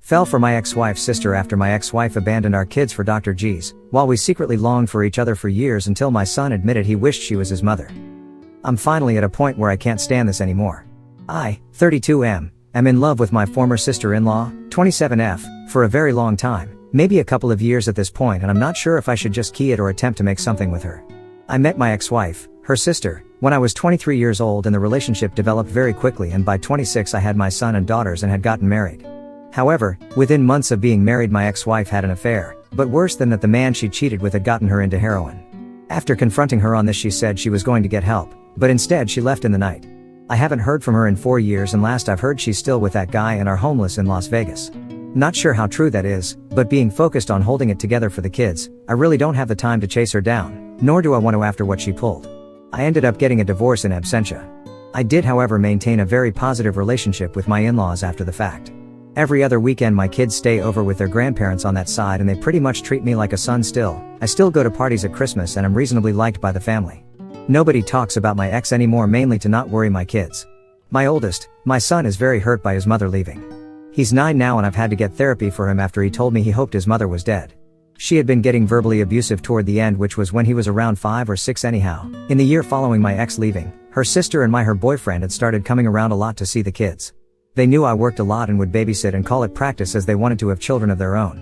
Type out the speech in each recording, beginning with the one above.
Fell for my ex-wife's sister after my ex-wife abandoned our kids for Dr. G's, while we secretly longed for each other for years until my son admitted he wished she was his mother. I'm finally at a point where I can't stand this anymore. I, 32 am in love with my former sister-in-law, 27F, for a very long time, maybe a couple of years at this point, and I'm not sure if I should just key it or attempt to make something with her. I met my ex-wife, her sister, when I was 23 years old, and the relationship developed very quickly, and by 26 I had my son and daughters and had gotten married. However, within months of being married my ex-wife had an affair, but worse than that, the man she cheated with had gotten her into heroin. After confronting her on this, she said she was going to get help, but instead she left in the night. I haven't heard from her in 4 years, and last I've heard she's still with that guy and are homeless in Las Vegas. Not sure how true that is, but being focused on holding it together for the kids, I really don't have the time to chase her down, nor do I want to after what she pulled. I ended up getting a divorce in absentia. I did, however, maintain a very positive relationship with my in-laws after the fact. Every other weekend my kids stay over with their grandparents on that side, and they pretty much treat me like a son still. I still go to parties at Christmas and I'm reasonably liked by the family. Nobody talks about my ex anymore, mainly to not worry my kids. My oldest, my son, is very hurt by his mother leaving. He's 9 now, and I've had to get therapy for him after he told me he hoped his mother was dead. She had been getting verbally abusive toward the end, which was when he was around 5 or 6 anyhow. In the year following my ex leaving, her sister and her boyfriend had started coming around a lot to see the kids. They knew I worked a lot and would babysit and call it practice, as they wanted to have children of their own.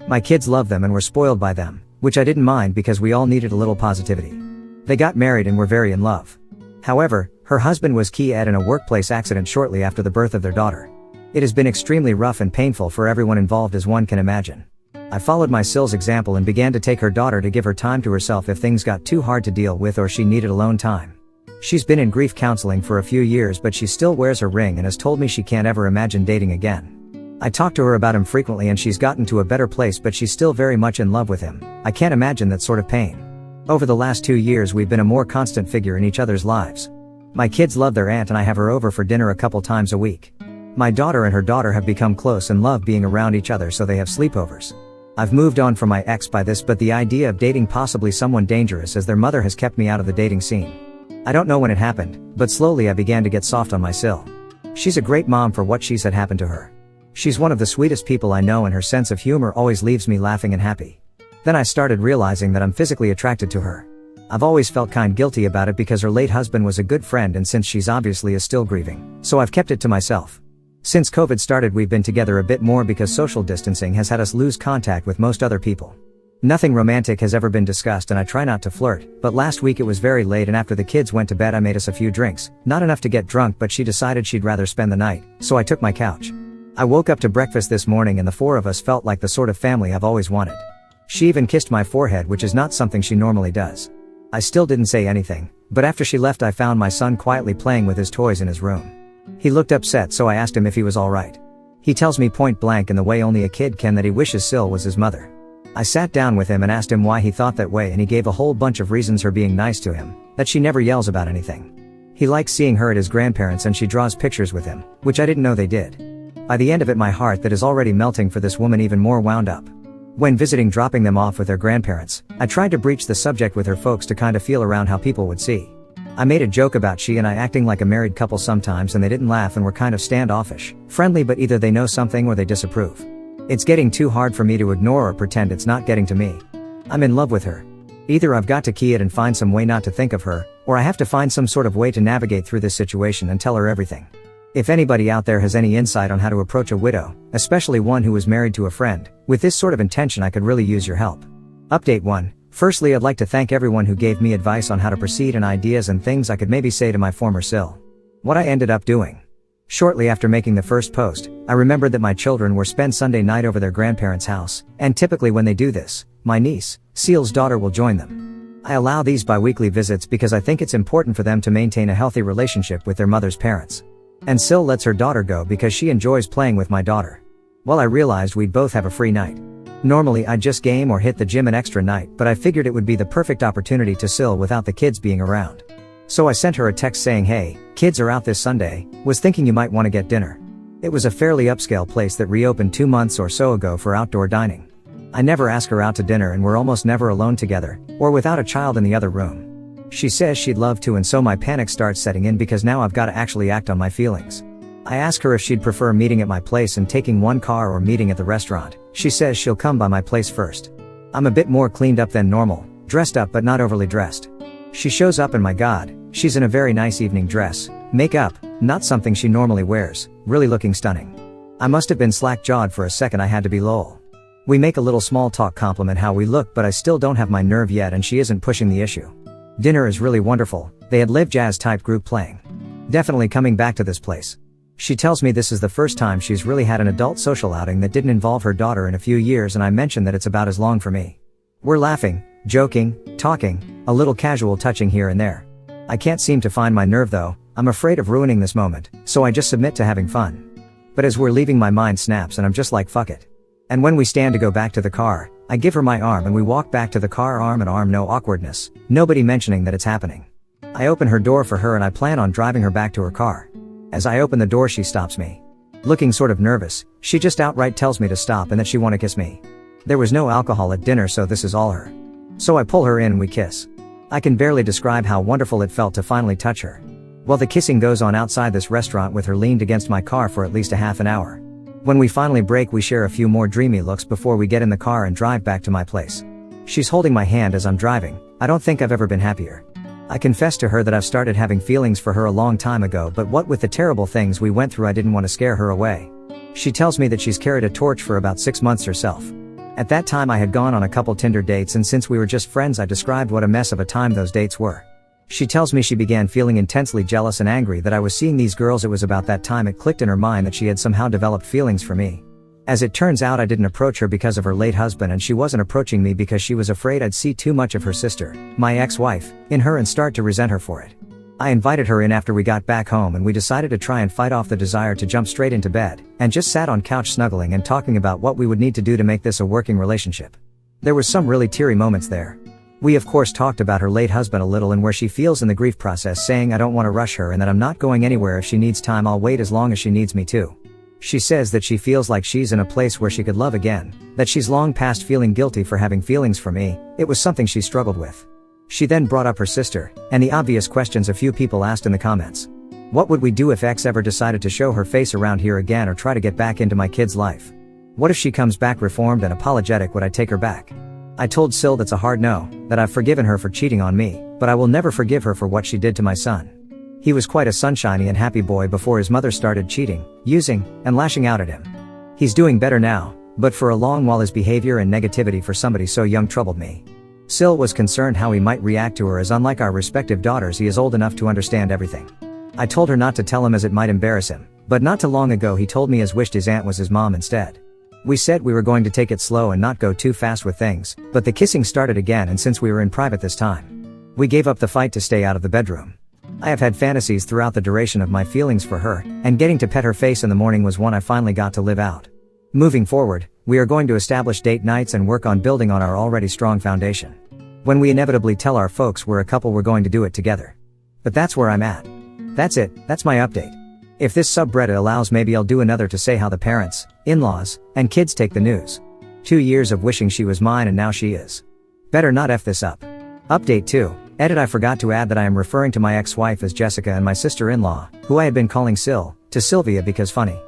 My kids loved them and were spoiled by them, which I didn't mind because we all needed a little positivity. They got married and were very in love. However, her husband was killed in a workplace accident shortly after the birth of their daughter. It has been extremely rough and painful for everyone involved, as one can imagine. I followed my Sil's example and began to take her daughter to give her time to herself if things got too hard to deal with or she needed alone time. She's been in grief counseling for a few years, but she still wears her ring and has told me she can't ever imagine dating again. I talk to her about him frequently and she's gotten to a better place, but she's still very much in love with him. I can't imagine that sort of pain. Over the last 2 years we've been a more constant figure in each other's lives. My kids love their aunt and I have her over for dinner a couple times a week. My daughter and her daughter have become close and love being around each other, so they have sleepovers. I've moved on from my ex by this, but the idea of dating possibly someone dangerous as their mother has kept me out of the dating scene. I don't know when it happened, but slowly I began to get soft on my Sil. She's a great mom for what she's had happen to her. She's one of the sweetest people I know, and her sense of humor always leaves me laughing and happy. Then I started realizing that I'm physically attracted to her. I've always felt kind guilty about it because her late husband was a good friend, and since she's obviously is still grieving, so I've kept it to myself. Since COVID started we've been together a bit more because social distancing has had us lose contact with most other people. Nothing romantic has ever been discussed and I try not to flirt, but last week it was very late and after the kids went to bed I made us a few drinks, not enough to get drunk, but she decided she'd rather spend the night, so I took my couch. I woke up to breakfast this morning and the 4 of us felt like the sort of family I've always wanted. She even kissed my forehead, which is not something she normally does. I still didn't say anything, but after she left I found my son quietly playing with his toys in his room. He looked upset, so I asked him if he was alright. He tells me point blank, in the way only a kid can, that he wishes Sil was his mother. I sat down with him and asked him why he thought that way, and he gave a whole bunch of reasons, her being nice to him, that she never yells about anything. He likes seeing her at his grandparents and she draws pictures with him, which I didn't know they did. By the end of it my heart that is already melting for this woman even more wound up. When visiting, dropping them off with their grandparents, I tried to breach the subject with her folks to kind of feel around how people would see. I made a joke about she and I acting like a married couple sometimes, and they didn't laugh and were kind of standoffish, friendly, but either they know something or they disapprove. It's getting too hard for me to ignore or pretend it's not getting to me. I'm in love with her. Either I've got to key it and find some way not to think of her, or I have to find some sort of way to navigate through this situation and tell her everything. If anybody out there has any insight on how to approach a widow, especially one who was married to a friend, with this sort of intention, I could really use your help. Update 1. Firstly, I'd like to thank everyone who gave me advice on how to proceed and ideas and things I could maybe say to my former Sil. What I ended up doing. Shortly after making the first post, I remembered that my children were spend Sunday night over their grandparents' house, and typically when they do this, my niece, Sil's daughter, will join them. I allow these bi-weekly visits because I think it's important for them to maintain a healthy relationship with their mother's parents. And Sil lets her daughter go because she enjoys playing with my daughter. Well, I realized we'd both have a free night. Normally I'd just game or hit the gym an extra night, but I figured it would be the perfect opportunity to Sil without the kids being around. So I sent her a text saying, "Hey, kids are out this Sunday, was thinking you might want to get dinner." It was a fairly upscale place that reopened 2 months or so ago for outdoor dining. I never ask her out to dinner and we're almost never alone together, or without a child in the other room. She says she'd love to, and so my panic starts setting in because now I've got to actually act on my feelings. I ask her if she'd prefer meeting at my place and taking one car or meeting at the restaurant. She says she'll come by my place first. I'm a bit more cleaned up than normal, dressed up but not overly dressed. She shows up and my god, she's in a very nice evening dress, makeup, not something she normally wears, really looking stunning. I must have been slack-jawed for a second. I had to be lol. We make a little small talk, compliment how we look, but I still don't have my nerve yet and she isn't pushing the issue. Dinner is really wonderful. They had live jazz type group playing. Definitely coming back to this place. She tells me this is the first time she's really had an adult social outing that didn't involve her daughter in a few years, and I mention that it's about as long for me. We're laughing, joking, talking, a little casual touching here and there. I can't seem to find my nerve though. I'm afraid of ruining this moment, so I just submit to having fun. But as we're leaving, my mind snaps and I'm just like fuck it. And when we stand to go back to the car, I give her my arm and we walk back to the car arm in arm, no awkwardness, nobody mentioning that it's happening. I open her door for her and I plan on driving her back to her car. As I open the door, she stops me. Looking sort of nervous, she just outright tells me to stop and that she wanna kiss me. There was no alcohol at dinner, so this is all her. So I pull her in and we kiss. I can barely describe how wonderful it felt to finally touch her. Well, the kissing goes on outside this restaurant with her leaned against my car for at least a half an hour. When we finally break, we share a few more dreamy looks before we get in the car and drive back to my place. She's holding my hand as I'm driving. I don't think I've ever been happier. I confess to her that I've started having feelings for her a long time ago, but what with the terrible things we went through, I didn't want to scare her away. She tells me that she's carried a torch for about 6 months herself. At that time I had gone on a couple Tinder dates, and since we were just friends I described what a mess of a time those dates were. She tells me she began feeling intensely jealous and angry that I was seeing these girls. It was about that time it clicked in her mind that she had somehow developed feelings for me. As it turns out, I didn't approach her because of her late husband, and she wasn't approaching me because she was afraid I'd see too much of her sister, my ex-wife, in her and start to resent her for it. I invited her in after we got back home and we decided to try and fight off the desire to jump straight into bed, and just sat on couch snuggling and talking about what we would need to do to make this a working relationship. There was some really teary moments there. We of course talked about her late husband a little and where she feels in the grief process, saying I don't want to rush her and that I'm not going anywhere. If she needs time, I'll wait as long as she needs me to. She says that she feels like she's in a place where she could love again, that she's long past feeling guilty for having feelings for me. It was something she struggled with. She then brought up her sister, and the obvious questions a few people asked in the comments. What would we do if X ever decided to show her face around here again or try to get back into my kid's life? What if she comes back reformed and apologetic? Would I take her back? I told Sil that's a hard no, that I've forgiven her for cheating on me, but I will never forgive her for what she did to my son. He was quite a sunshiny and happy boy before his mother started cheating, using, and lashing out at him. He's doing better now, but for a long while his behavior and negativity for somebody so young troubled me. Sil was concerned how he might react to her, as unlike our respective daughters he is old enough to understand everything. I told her not to tell him as it might embarrass him, but not too long ago he told me he wished his aunt was his mom instead. We said we were going to take it slow and not go too fast with things, but the kissing started again, and since we were in private this time, we gave up the fight to stay out of the bedroom. I have had fantasies throughout the duration of my feelings for her, and getting to pet her face in the morning was one I finally got to live out. Moving forward, we are going to establish date nights and work on building on our already strong foundation. When we inevitably tell our folks we're a couple, we're going to do it together. But that's where I'm at. That's it, that's my update. If this subreddit allows, maybe I'll do another to say how the parents, in-laws, and kids take the news. 2 years of wishing she was mine and now she is. Better not F this up. Update 2. Edit: I forgot to add that I am referring to my ex-wife as Jessica and my sister-in-law, who I had been calling Sil, to Sylvia because funny.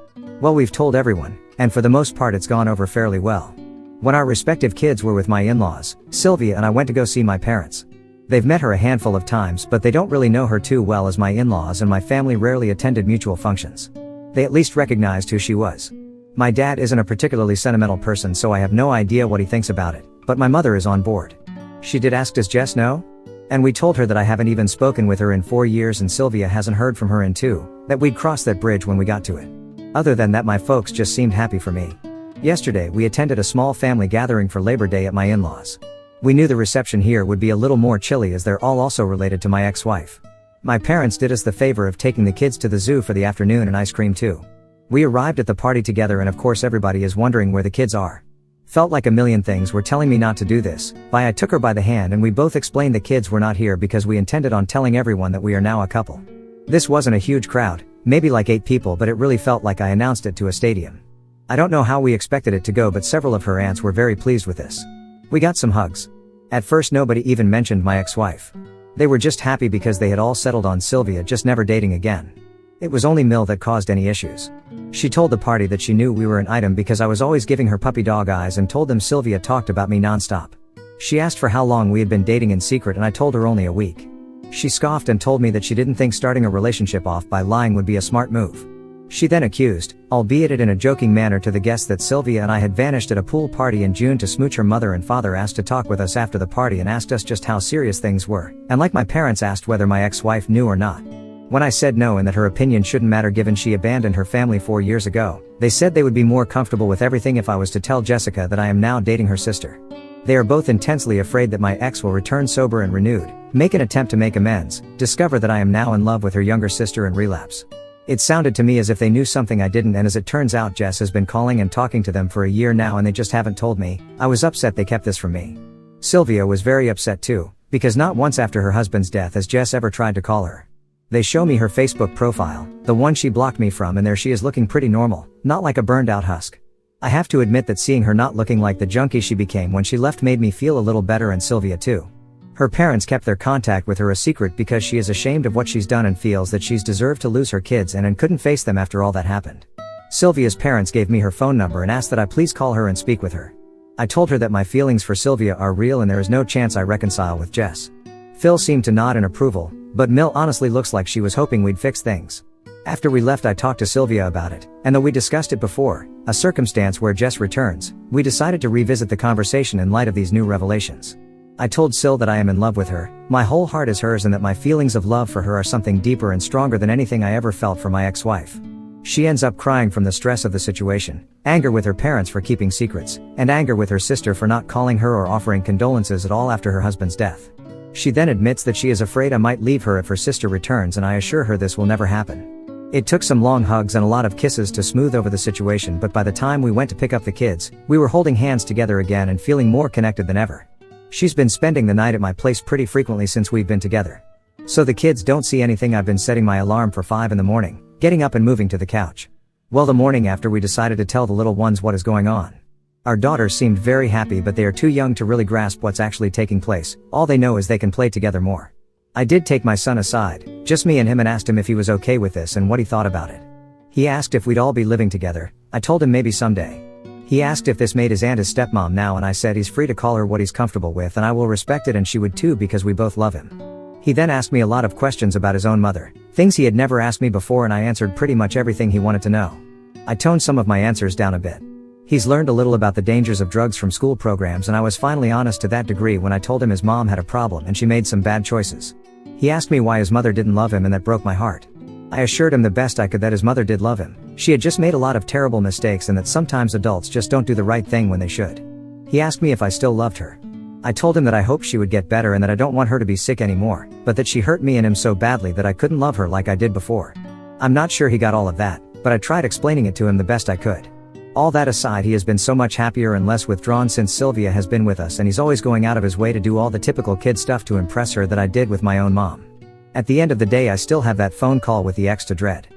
Well, we've told everyone, and for the most part it's gone over fairly well. When our respective kids were with my in-laws, Sylvia and I went to go see my parents. They've met her a handful of times, but they don't really know her too well, as my in-laws and my family rarely attended mutual functions. They at least recognized who she was. My dad isn't a particularly sentimental person, so I have no idea what he thinks about it, but my mother is on board. She did ask, does Jess know? And we told her that I haven't even spoken with her in 4 years and Sylvia hasn't heard from her in 2, that we'd cross that bridge when we got to it. Other than that, my folks just seemed happy for me. Yesterday we attended a small family gathering for Labor Day at my in-laws. We knew the reception here would be a little more chilly as they're all also related to my ex-wife. My parents did us the favor of taking the kids to the zoo for the afternoon and ice cream too. We arrived at the party together and of course everybody is wondering where the kids are. Felt like a million things were telling me not to do this. I took her by the hand and we both explained the kids were not here because we intended on telling everyone that we are now a couple. This wasn't a huge crowd, maybe like 8 people, but it really felt like I announced it to a stadium. I don't know how we expected it to go, but several of her aunts were very pleased with this. We got some hugs. At first nobody even mentioned my ex-wife. They were just happy because they had all settled on Sylvia just never dating again. It was only Mill that caused any issues. She told the party that she knew we were an item because I was always giving her puppy dog eyes and told them Sylvia talked about me nonstop. She asked for how long we had been dating in secret and I told her only a week. She scoffed and told me that she didn't think starting a relationship off by lying would be a smart move. She then accused, albeit it in a joking manner to the guests, that Sylvia and I had vanished at a pool party in June to smooch. Her mother and father asked to talk with us after the party and asked us just how serious things were, and like my parents asked whether my ex-wife knew or not. When I said no and that her opinion shouldn't matter given she abandoned her family 4 years ago, they said they would be more comfortable with everything if I was to tell Jessica that I am now dating her sister. They are both intensely afraid that my ex will return sober and renewed, make an attempt to make amends, discover that I am now in love with her younger sister and relapse. It sounded to me as if they knew something I didn't, and as it turns out Jess has been calling and talking to them for a year now and they just haven't told me. I was upset they kept this from me. Sylvia was very upset too, because not once after her husband's death has Jess ever tried to call her. They show me her Facebook profile, the one she blocked me from, and there she is looking pretty normal, not like a burned out husk. I have to admit that seeing her not looking like the junkie she became when she left made me feel a little better, and Sylvia too. Her parents kept their contact with her a secret because she is ashamed of what she's done and feels that she's deserved to lose her kids and couldn't face them after all that happened. Sylvia's parents gave me her phone number and asked that I please call her and speak with her. I told her that my feelings for Sylvia are real and there is no chance I reconcile with Jess. Phil seemed to nod in approval, but Mill honestly looks like she was hoping we'd fix things. After we left I talked to Sylvia about it, and though we discussed it before, a circumstance where Jess returns, we decided to revisit the conversation in light of these new revelations. I told Syl that I am in love with her, my whole heart is hers, and that my feelings of love for her are something deeper and stronger than anything I ever felt for my ex-wife. She ends up crying from the stress of the situation, anger with her parents for keeping secrets, and anger with her sister for not calling her or offering condolences at all after her husband's death. She then admits that she is afraid I might leave her if her sister returns, and I assure her this will never happen. It took some long hugs and a lot of kisses to smooth over the situation, but by the time we went to pick up the kids, we were holding hands together again and feeling more connected than ever. She's been spending the night at my place pretty frequently since we've been together. So the kids don't see anything. I've been setting my alarm for 5 in the morning, getting up and moving to the couch. Well, the morning after we decided to tell the little ones what is going on. Our daughters seemed very happy, but they are too young to really grasp what's actually taking place. All they know is they can play together more. I did take my son aside, just me and him, and asked him if he was okay with this and what he thought about it. He asked if we'd all be living together. I told him maybe someday. He asked if this made his aunt his stepmom now, and I said he's free to call her what he's comfortable with and I will respect it, and she would too because we both love him. He then asked me a lot of questions about his own mother, things he had never asked me before, and I answered pretty much everything he wanted to know. I toned some of my answers down a bit. He's learned a little about the dangers of drugs from school programs, and I was finally honest to that degree when I told him his mom had a problem and she made some bad choices. He asked me why his mother didn't love him, and that broke my heart. I assured him the best I could that his mother did love him. She had just made a lot of terrible mistakes and that sometimes adults just don't do the right thing when they should. He asked me if I still loved her. I told him that I hoped she would get better and that I don't want her to be sick anymore, but that she hurt me and him so badly that I couldn't love her like I did before. I'm not sure he got all of that, but I tried explaining it to him the best I could. All that aside, he has been so much happier and less withdrawn since Sylvia has been with us, and he's always going out of his way to do all the typical kid stuff to impress her that I did with my own mom. At the end of the day, I still have that phone call with the ex to dread.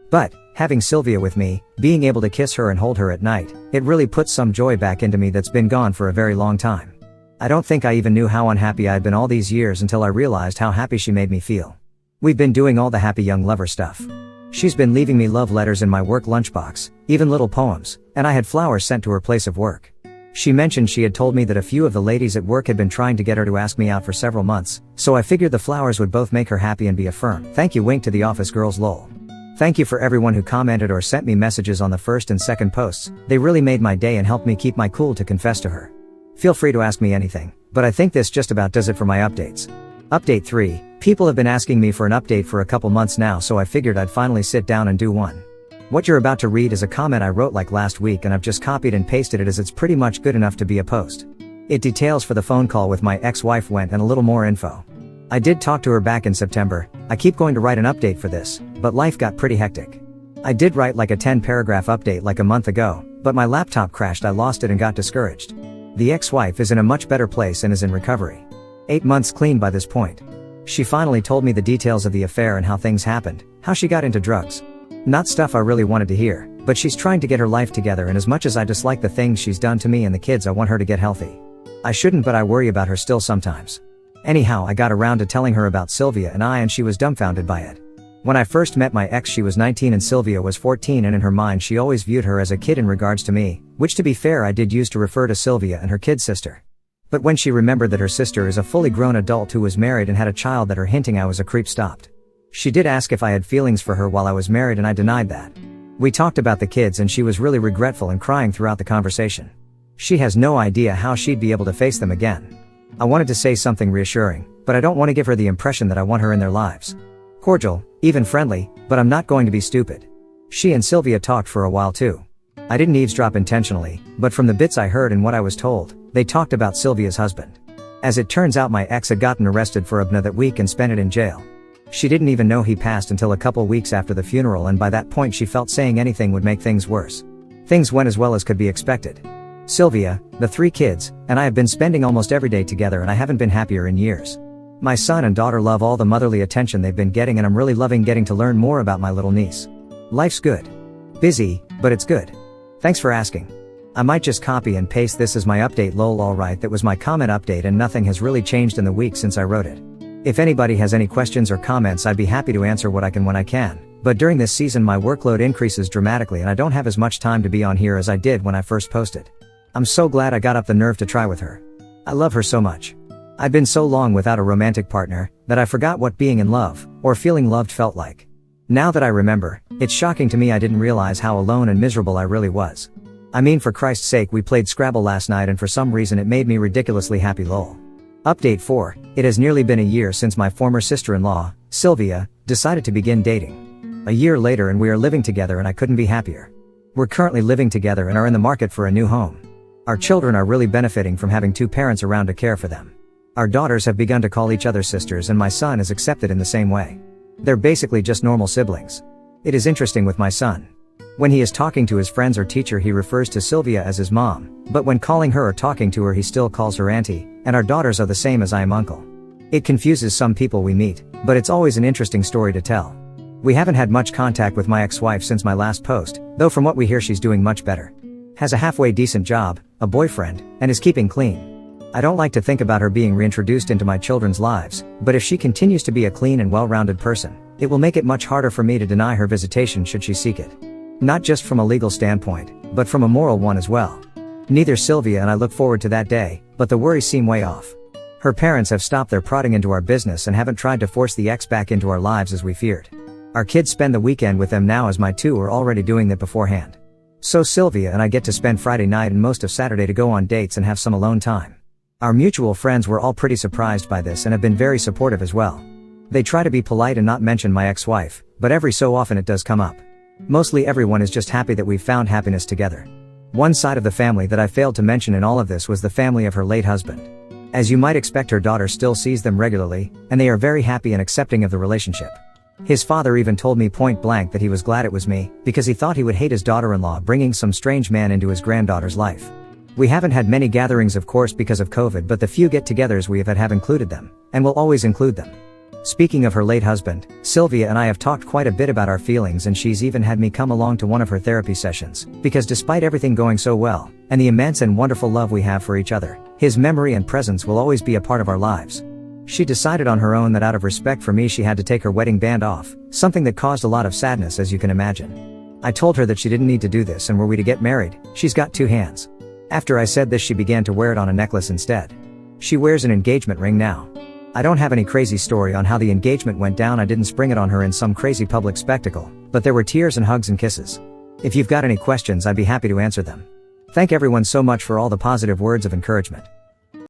But, having Sylvia with me, being able to kiss her and hold her at night, it really puts some joy back into me that's been gone for a very long time. I don't think I even knew how unhappy I'd been all these years until I realized how happy she made me feel. We've been doing all the happy young lover stuff. She's been leaving me love letters in my work lunchbox, even little poems, and I had flowers sent to her place of work. She mentioned she had told me that a few of the ladies at work had been trying to get her to ask me out for several months, so I figured the flowers would both make her happy and be a firm thank you wink to the office girls lol. Thank you for everyone who commented or sent me messages on the first and second posts. They really made my day and helped me keep my cool to confess to her. Feel free to ask me anything, but I think this just about does it for my updates. Update 3. People have been asking me for an update for a couple months now, so I figured I'd finally sit down and do one. What you're about to read is a comment I wrote like last week, and I've just copied and pasted it as it's pretty much good enough to be a post. It details for the phone call with my ex-wife went and a little more info. I did talk to her back in September. I keep going to write an update for this, but life got pretty hectic. I did write like a 10-paragraph update like a month ago, but my laptop crashed, I lost it and got discouraged. The ex-wife is in a much better place and is in recovery. 8 months clean by this point. She finally told me the details of the affair and how things happened, how she got into drugs. Not stuff I really wanted to hear, but she's trying to get her life together, and as much as I dislike the things she's done to me and the kids, I want her to get healthy. I shouldn't, but I worry about her still sometimes. Anyhow, I got around to telling her about Sylvia and she was dumbfounded by it. When I first met my ex, she was 19 and Sylvia was 14, and in her mind she always viewed her as a kid in regards to me, which to be fair I did use to refer to Sylvia and her kid sister. But when she remembered that her sister is a fully grown adult who was married and had a child, that her hinting I was a creep stopped. She did ask if I had feelings for her while I was married, and I denied that. We talked about the kids and she was really regretful and crying throughout the conversation. She has no idea how she'd be able to face them again. I wanted to say something reassuring, but I don't want to give her the impression that I want her in their lives. Cordial, even friendly, but I'm not going to be stupid. She and Sylvia talked for a while too. I didn't eavesdrop intentionally, but from the bits I heard and what I was told, they talked about Sylvia's husband. As it turns out, my ex had gotten arrested for ABNA that week and spent it in jail. She didn't even know he passed until a couple weeks after the funeral, and by that point she felt saying anything would make things worse. Things went as well as could be expected. Sylvia, the 3 kids, and I have been spending almost every day together, and I haven't been happier in years. My son and daughter love all the motherly attention they've been getting, and I'm really loving getting to learn more about my little niece. Life's good. Busy, but it's good. Thanks for asking. I might just copy and paste this as my update. Lol, alright, that was my comment update, and nothing has really changed in the week since I wrote it. If anybody has any questions or comments, I'd be happy to answer what I can when I can, but during this season my workload increases dramatically and I don't have as much time to be on here as I did when I first posted. I'm so glad I got up the nerve to try with her. I love her so much. I've been so long without a romantic partner that I forgot what being in love, or feeling loved, felt like. Now that I remember, it's shocking to me I didn't realize how alone and miserable I really was. I mean, for Christ's sake, we played Scrabble last night and for some reason it made me ridiculously happy. Lol. Update 4. It has nearly been a year since my former sister-in-law, Sylvia, decided to begin dating. A year later and we are living together and I couldn't be happier. We're currently living together and are in the market for a new home. Our children are really benefiting from having 2 parents around to care for them. Our daughters have begun to call each other sisters and my son is accepted in the same way. They're basically just normal siblings. It is interesting with my son. When he is talking to his friends or teacher he refers to Sylvia as his mom, but when calling her or talking to her he still calls her auntie, and our daughters are the same as I am uncle. It confuses some people we meet, but it's always an interesting story to tell. We haven't had much contact with my ex-wife since my last post, though from what we hear she's doing much better. Has a halfway decent job, a boyfriend, and is keeping clean. I don't like to think about her being reintroduced into my children's lives, but if she continues to be a clean and well-rounded person, it will make it much harder for me to deny her visitation should she seek it. Not just from a legal standpoint, but from a moral one as well. Neither Sylvia and I look forward to that day, but the worries seem way off. Her parents have stopped their prodding into our business and haven't tried to force the ex back into our lives as we feared. Our kids spend the weekend with them now, as my 2 are already doing that beforehand. So Sylvia and I get to spend Friday night and most of Saturday to go on dates and have some alone time. Our mutual friends were all pretty surprised by this and have been very supportive as well. They try to be polite and not mention my ex-wife, but every so often it does come up. Mostly everyone is just happy that we've found happiness together. One side of the family that I failed to mention in all of this was the family of her late husband. As you might expect, her daughter still sees them regularly, and they are very happy and accepting of the relationship. His father even told me point blank that he was glad it was me, because he thought he would hate his daughter-in-law bringing some strange man into his granddaughter's life. We haven't had many gatherings of course because of COVID, but the few get-togethers we have had have included them, and will always include them. Speaking of her late husband, Sylvia and I have talked quite a bit about our feelings, and she's even had me come along to one of her therapy sessions, because despite everything going so well, and the immense and wonderful love we have for each other, his memory and presence will always be a part of our lives. She decided on her own that out of respect for me she had to take her wedding band off, something that caused a lot of sadness, as you can imagine. I told her that she didn't need to do this, and were we to get married, she's got 2 hands. After I said this, she began to wear it on a necklace instead. She wears an engagement ring now. I don't have any crazy story on how the engagement went down. I didn't spring it on her in some crazy public spectacle, but there were tears and hugs and kisses. If you've got any questions, I'd be happy to answer them. Thank everyone so much for all the positive words of encouragement.